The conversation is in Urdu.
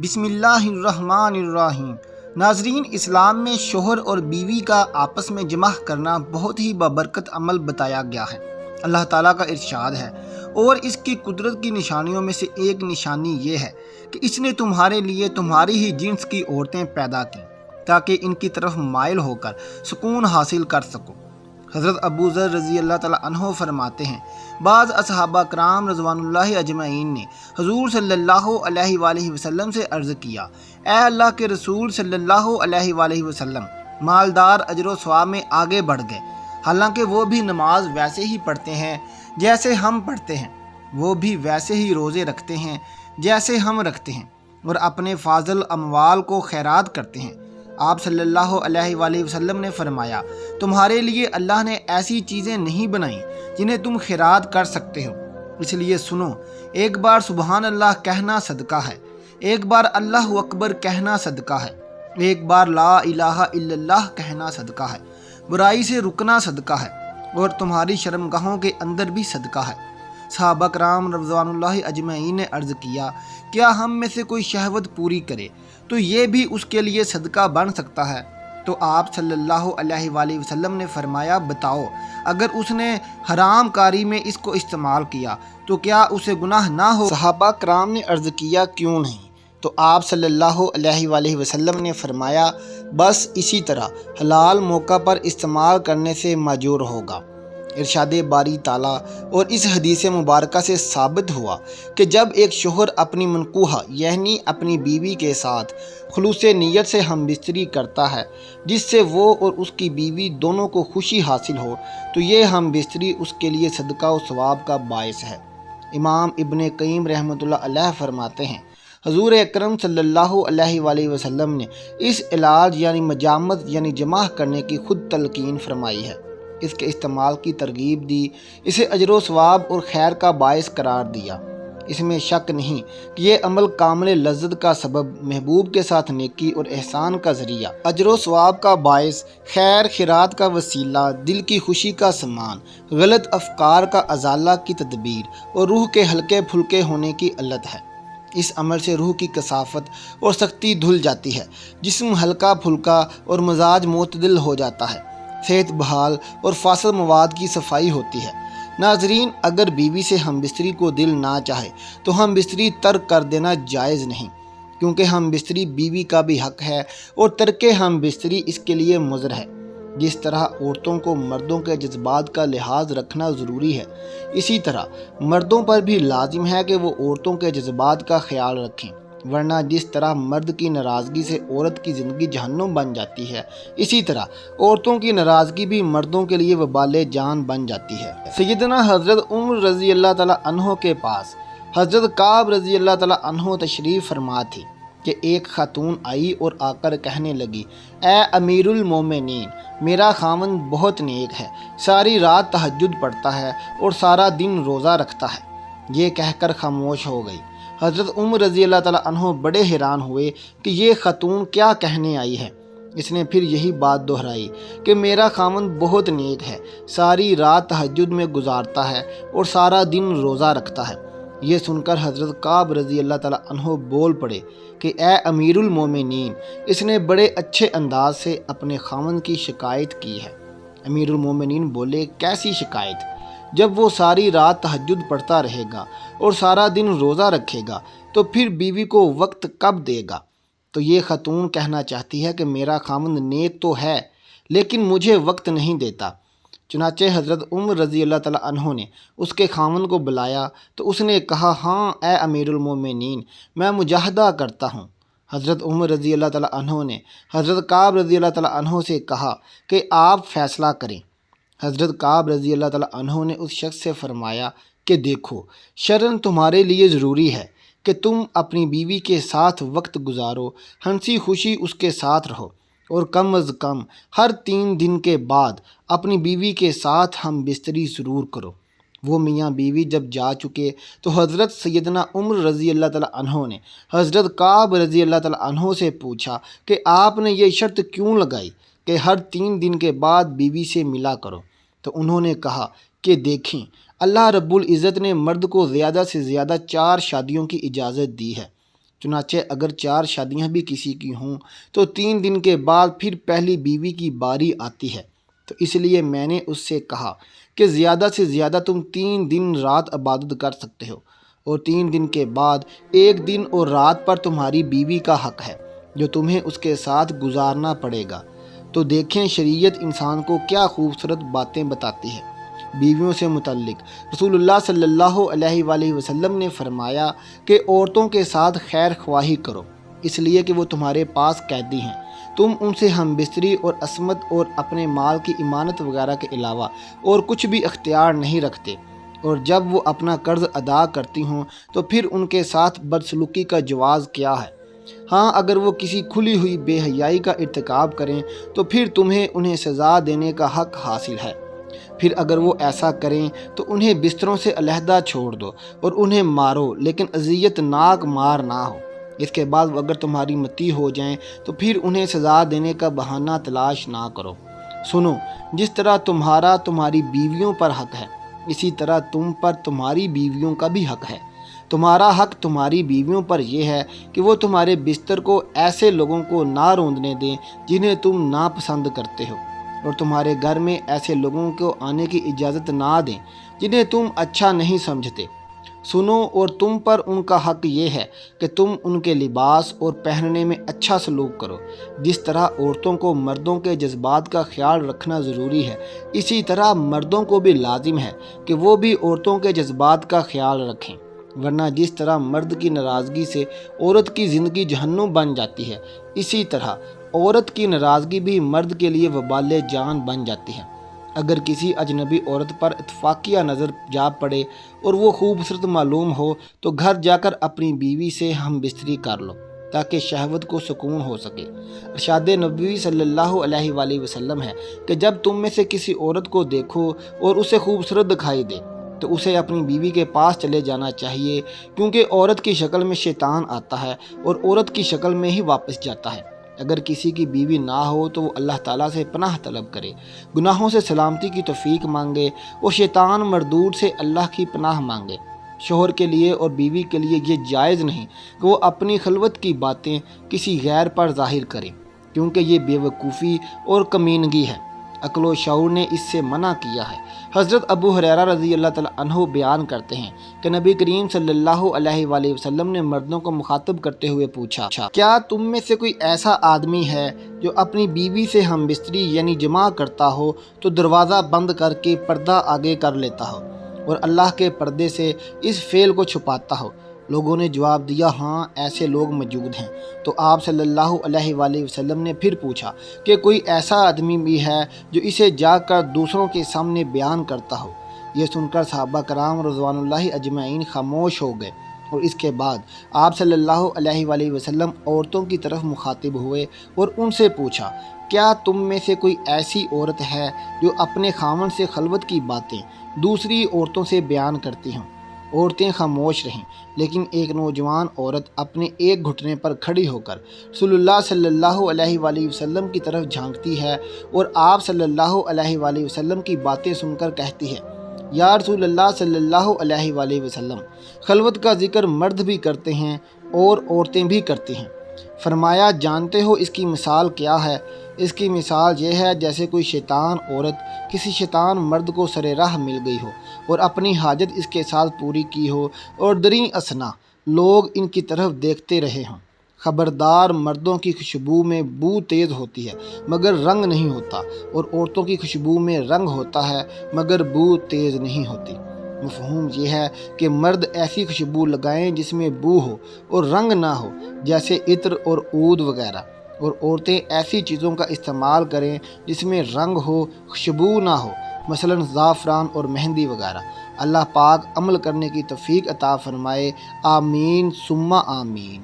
بسم اللہ الرحمن الرحیم۔ ناظرین، اسلام میں شوہر اور بیوی کا آپس میں جمع کرنا بہت ہی بابرکت عمل بتایا گیا ہے۔ اللہ تعالیٰ کا ارشاد ہے، اور اس کی قدرت کی نشانیوں میں سے ایک نشانی یہ ہے کہ اس نے تمہارے لیے تمہاری ہی جنس کی عورتیں پیدا کی تاکہ ان کی طرف مائل ہو کر سکون حاصل کر سکو۔ حضرت ابو ذر رضی اللہ تعالیٰ عنہ فرماتے ہیں، بعض اصحابہ کرام رضوان اللہ اجمعین نے حضور صلی اللہ علیہ وآلہ وسلم سے عرض کیا، اے اللہ کے رسول صلی اللہ علیہ وآلہ وسلم، مالدار اجر و ثواب میں آگے بڑھ گئے، حالانکہ وہ بھی نماز ویسے ہی پڑھتے ہیں جیسے ہم پڑھتے ہیں، وہ بھی ویسے ہی روزے رکھتے ہیں جیسے ہم رکھتے ہیں، اور اپنے فاضل اموال کو خیرات کرتے ہیں۔ آپ صلی اللہ علیہ وآلہ وسلم نے فرمایا، تمہارے لیے اللہ نے ایسی چیزیں نہیں بنائیں جنہیں تم خیرات کر سکتے ہو، اس لیے سنو، ایک بار سبحان اللہ کہنا صدقہ ہے، ایک بار اللہ اکبر کہنا صدقہ ہے، ایک بار لا الہ الا اللہ کہنا صدقہ ہے، برائی سے رکنا صدقہ ہے، اور تمہاری شرمگاہوں کے اندر بھی صدقہ ہے۔ صحابہ کرام رضوان اللہ اجمعین نے عرض کیا، کیا ہم میں سے کوئی شہوت پوری کرے تو یہ بھی اس کے لیے صدقہ بن سکتا ہے؟ تو آپ صلی اللہ علیہ وآلہ وسلم نے فرمایا، بتاؤ، اگر اس نے حرام کاری میں اس کو استعمال کیا تو کیا اسے گناہ نہ ہو؟ صحابہ کرام نے عرض کیا، کیوں نہیں؟ تو آپ صلی اللہ علیہ وآلہ وسلم نے فرمایا، بس اسی طرح حلال موقع پر استعمال کرنے سے ماجور ہوگا۔ ارشاد باری تعالیٰ اور اس حدیث مبارکہ سے ثابت ہوا کہ جب ایک شوہر اپنی منکوحہ یعنی اپنی بیوی کے ساتھ خلوص نیت سے ہم بستری کرتا ہے جس سے وہ اور اس کی بیوی دونوں کو خوشی حاصل ہو، تو یہ ہم بستری اس کے لیے صدقہ و ثواب کا باعث ہے۔ امام ابن قیم رحمۃ اللہ علیہ فرماتے ہیں، حضور اکرم صلی اللہ علیہ وآلہ وسلم نے اس علاج یعنی مجامت یعنی جمع کرنے کی خود تلقین فرمائی ہے، اس کے استعمال کی ترغیب دی، اسے اجر و ثواب اور خیر کا باعث قرار دیا۔ اس میں شک نہیں کہ یہ عمل کامل لذت کا سبب، محبوب کے ساتھ نیکی اور احسان کا ذریعہ، اجر و ثواب کا باعث، خیر خیرات کا وسیلہ، دل کی خوشی کا سامان، غلط افکار کا ازالہ کی تدبیر اور روح کے ہلکے پھلکے ہونے کی علت ہے۔ اس عمل سے روح کی کثافت اور سختی دھل جاتی ہے، جسم ہلکا پھلکا اور مزاج معتدل ہو جاتا ہے، صحت بحال اور فاسد مواد کی صفائی ہوتی ہے۔ ناظرین، اگر بیوی سے ہم بستری کو دل نہ چاہے تو ہم بستری ترک کر دینا جائز نہیں، کیونکہ ہم بستری بیوی کا بھی حق ہے اور ترک ہم بستری اس کے لیے مضر ہے۔ جس طرح عورتوں کو مردوں کے جذبات کا لحاظ رکھنا ضروری ہے، اسی طرح مردوں پر بھی لازم ہے کہ وہ عورتوں کے جذبات کا خیال رکھیں، ورنہ جس طرح مرد کی ناراضگی سے عورت کی زندگی جہنم بن جاتی ہے، اسی طرح عورتوں کی ناراضگی بھی مردوں کے لیے وبال جان بن جاتی ہے۔ سیدنا حضرت عمر رضی اللہ تعالیٰ عنہ کے پاس حضرت کعب رضی اللہ تعالیٰ عنہ تشریف فرما تھی کہ ایک خاتون آئی اور آ کر کہنے لگی، اے امیر المومنین، میرا خاوند بہت نیک ہے، ساری رات تہجد پڑھتا ہے اور سارا دن روزہ رکھتا ہے۔ یہ کہہ کر خاموش ہو گئی۔ حضرت عمر رضی اللہ تعالیٰ عنہ بڑے حیران ہوئے کہ یہ خاتون کیا کہنے آئی ہے۔ اس نے پھر یہی بات دہرائی کہ میرا خاوند بہت نیک ہے، ساری رات تہجد میں گزارتا ہے اور سارا دن روزہ رکھتا ہے۔ یہ سن کر حضرت کعب رضی اللہ تعالیٰ عنہ بول پڑے کہ اے امیر المومنین، اس نے بڑے اچھے انداز سے اپنے خاوند کی شکایت کی ہے۔ امیر المومنین بولے، کیسی شکایت؟ جب وہ ساری رات تہجد پڑھتا رہے گا اور سارا دن روزہ رکھے گا تو پھر بیوی کو وقت کب دے گا؟ تو یہ خاتون کہنا چاہتی ہے کہ میرا خاوند نیک تو ہے لیکن مجھے وقت نہیں دیتا۔ چنانچہ حضرت عمر رضی اللہ تعالیٰ عنہ نے اس کے خاوند کو بلایا تو اس نے کہا، ہاں اے امیر المومنین، میں مجاہدہ کرتا ہوں۔ حضرت عمر رضی اللہ تعالیٰ عنہ نے حضرت کعب رضی اللہ تعالیٰ عنہ سے کہا کہ آپ فیصلہ کریں۔ حضرت کعب رضی اللہ تعالیٰ عنہ نے اس شخص سے فرمایا کہ دیکھو، شرعاً تمہارے لیے ضروری ہے کہ تم اپنی بیوی کے ساتھ وقت گزارو، ہنسی خوشی اس کے ساتھ رہو، اور کم از کم ہر 3 دن کے بعد اپنی بیوی کے ساتھ ہم بستری ضرور کرو۔ وہ میاں بیوی جب جا چکے تو حضرت سیدنا عمر رضی اللہ تعالیٰ عنہ نے حضرت کعب رضی اللہ تعالیٰ عنہ سے پوچھا کہ آپ نے یہ شرط کیوں لگائی کہ ہر 3 دن کے بعد بیوی سے ملا کرو؟ تو انہوں نے کہا کہ دیکھیں، اللہ رب العزت نے مرد کو زیادہ سے زیادہ 4 شادیوں کی اجازت دی ہے، چنانچہ اگر 4 شادیاں بھی کسی کی ہوں تو 3 دن کے بعد پھر پہلی بیوی کی باری آتی ہے، تو اس لیے میں نے اس سے کہا کہ زیادہ سے زیادہ تم 3 دن رات عبادت کر سکتے ہو، اور 3 دن کے بعد 1 دن اور رات پر تمہاری بیوی کا حق ہے جو تمہیں اس کے ساتھ گزارنا پڑے گا۔ تو دیکھیں شریعت انسان کو کیا خوبصورت باتیں بتاتی ہے۔ بیویوں سے متعلق رسول اللہ صلی اللہ علیہ وآلہ وسلم نے فرمایا کہ عورتوں کے ساتھ خیر خواہی کرو، اس لیے کہ وہ تمہارے پاس قیدی ہیں، تم ان سے ہم بستری اور عصمت اور اپنے مال کی امانت وغیرہ کے علاوہ اور کچھ بھی اختیار نہیں رکھتے، اور جب وہ اپنا قرض ادا کرتی ہوں تو پھر ان کے ساتھ بدسلوکی کا جواز کیا ہے؟ ہاں، اگر وہ کسی کھلی ہوئی بے حیائی کا ارتکاب کریں تو پھر تمہیں انہیں سزا دینے کا حق حاصل ہے۔ پھر اگر وہ ایسا کریں تو انہیں بستروں سے علیحدہ چھوڑ دو اور انہیں مارو، لیکن اذیت ناک مار نہ ہو۔ اس کے بعد وہ اگر تمہاری مطیع ہو جائیں تو پھر انہیں سزا دینے کا بہانہ تلاش نہ کرو۔ سنو، جس طرح تمہارا تمہاری بیویوں پر حق ہے، اسی طرح تم پر تمہاری بیویوں کا بھی حق ہے۔ تمہارا حق تمہاری بیویوں پر یہ ہے کہ وہ تمہارے بستر کو ایسے لوگوں کو نہ روندنے دیں جنہیں تم ناپسند کرتے ہو، اور تمہارے گھر میں ایسے لوگوں کو آنے کی اجازت نہ دیں جنہیں تم اچھا نہیں سمجھتے۔ سنو، اور تم پر ان کا حق یہ ہے کہ تم ان کے لباس اور پہننے میں اچھا سلوک کرو۔ جس طرح عورتوں کو مردوں کے جذبات کا خیال رکھنا ضروری ہے، اسی طرح مردوں کو بھی لازم ہے کہ وہ بھی عورتوں کے جذبات کا خیال رکھیں، ورنہ جس طرح مرد کی ناراضگی سے عورت کی زندگی جہنم بن جاتی ہے، اسی طرح عورت کی ناراضگی بھی مرد کے لیے وبال جان بن جاتی ہے۔ اگر کسی اجنبی عورت پر اتفاقیہ نظر جا پڑے اور وہ خوبصورت معلوم ہو تو گھر جا کر اپنی بیوی سے ہم بستری کر لو تاکہ شہوت کو سکون ہو سکے۔ ارشاد نبوی صلی اللہ علیہ وآلہ وسلم ہے کہ جب تم میں سے کسی عورت کو دیکھو اور اسے خوبصورت دکھائی دے تو اسے اپنی بیوی کے پاس چلے جانا چاہیے، کیونکہ عورت کی شکل میں شیطان آتا ہے اور عورت کی شکل میں ہی واپس جاتا ہے۔ اگر کسی کی بیوی نہ ہو تو وہ اللہ تعالیٰ سے پناہ طلب کرے، گناہوں سے سلامتی کی توفیق مانگے اور شیطان مردود سے اللہ کی پناہ مانگے۔ شوہر کے لیے اور بیوی کے لیے یہ جائز نہیں کہ وہ اپنی خلوت کی باتیں کسی غیر پر ظاہر کریں، کیونکہ یہ بے وقوفی اور کمینگی ہے۔ عقل و شعور نے اس سے منع کیا ہے۔ حضرت ابو ہریرہ رضی اللہ تعالیٰ عنہ بیان کرتے ہیں کہ نبی کریم صلی اللہ علیہ وآلہ وسلم نے مردوں کو مخاطب کرتے ہوئے پوچھا، کیا تم میں سے کوئی ایسا آدمی ہے جو اپنی بیوی سے ہم بستری یعنی جماع کرتا ہو تو دروازہ بند کر کے پردہ آگے کر لیتا ہو اور اللہ کے پردے سے اس فعل کو چھپاتا ہو؟ لوگوں نے جواب دیا، ہاں، ایسے لوگ موجود ہیں۔ تو آپ صلی اللہ علیہ وآلہ وسلم نے پھر پوچھا کہ کوئی ایسا آدمی بھی ہے جو اسے جا کر دوسروں کے سامنے بیان کرتا ہو؟ یہ سن کر صحابہ کرام رضوان اللہ اجمعین خاموش ہو گئے، اور اس کے بعد آپ صلی اللہ علیہ وآلہ وسلم عورتوں کی طرف مخاطب ہوئے اور ان سے پوچھا، کیا تم میں سے کوئی ایسی عورت ہے جو اپنے خاوند سے خلوت کی باتیں دوسری عورتوں سے بیان کرتی ہوں؟ عورتیں خاموش رہیں، لیکن ایک نوجوان عورت اپنے ایک گھٹنے پر کھڑی ہو کر رسول اللہ صلی اللہ علیہ وآلہ وسلم کی طرف جھانکتی ہے اور آپ صلی اللہ علیہ وآلہ وسلم کی باتیں سن کر کہتی ہے، یا رسول اللہ صلی اللہ علیہ وآلہ وسلم، خلوت کا ذکر مرد بھی کرتے ہیں اور عورتیں بھی کرتی ہیں۔ فرمایا، جانتے ہو اس کی مثال کیا ہے؟ اس کی مثال یہ ہے جیسے کوئی شیطان عورت کسی شیطان مرد کو سر راہ مل گئی ہو اور اپنی حاجت اس کے ساتھ پوری کی ہو، اور دریں اثنا لوگ ان کی طرف دیکھتے رہے ہوں۔ خبردار، مردوں کی خوشبو میں بو تیز ہوتی ہے مگر رنگ نہیں ہوتا، اور عورتوں کی خوشبو میں رنگ ہوتا ہے مگر بو تیز نہیں ہوتی۔ مفہوم یہ ہے کہ مرد ایسی خوشبو لگائیں جس میں بو ہو اور رنگ نہ ہو، جیسے عطر اور عود وغیرہ، اور عورتیں ایسی چیزوں کا استعمال کریں جس میں رنگ ہو، خوشبو نہ ہو، مثلا زعفران اور مہندی وغیرہ۔ اللہ پاک عمل کرنے کی توفیق عطا فرمائے، آمین ثم آمین۔